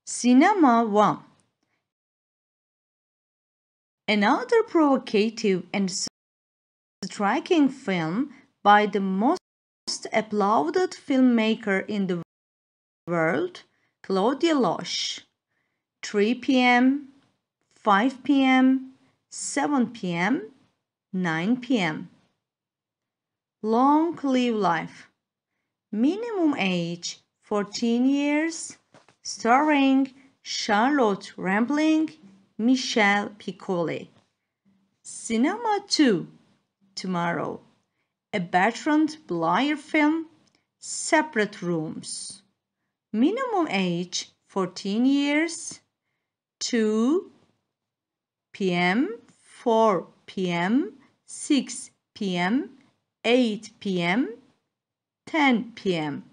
Cinema 1. Another provocative and striking film by the most applauded filmmaker in the world, Claudia Loesch. 3 p.m., 5 p.m., 7 p.m., 9 p.m. Long Live Life. Minimum age 14 years. Starring Charlotte Rampling, Michelle Piccoli. Cinema 2. Tomorrow. A Bertrand Blier film. Separate Rooms. Minimum age 14 years. 2 p.m., 4 p.m., 6 p.m., 8 p.m., 10 p.m.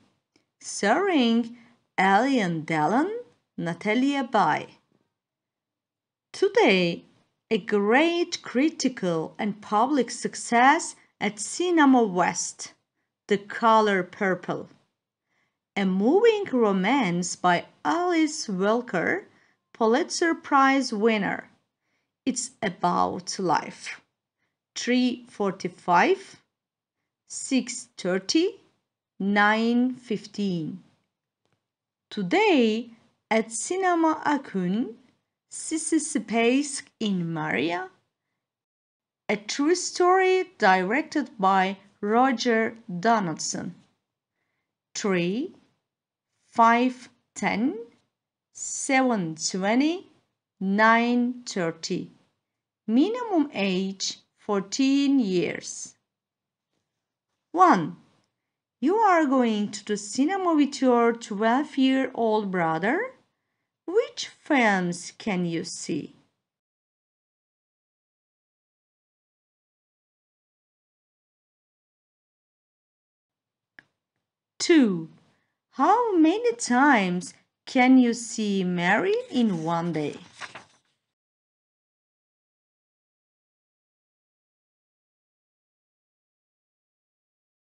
Starring Alain Delon, Natalia Bai. Today, a great critical and public success at Cinema West, The Color Purple. A moving romance by Alice Walker, Pulitzer Prize winner. It's about life. 3:45, 6:30, 9:15. Today at Cinema Akun, Sissy Spacek in Maria. A true story directed by Roger Donaldson. 3, 5:10, 7:20, 9:30. Minimum age 14 years. 1. You are going to the cinema with your 12-year-old brother? Which films can you see? 2. How many times can you see Mary in one day?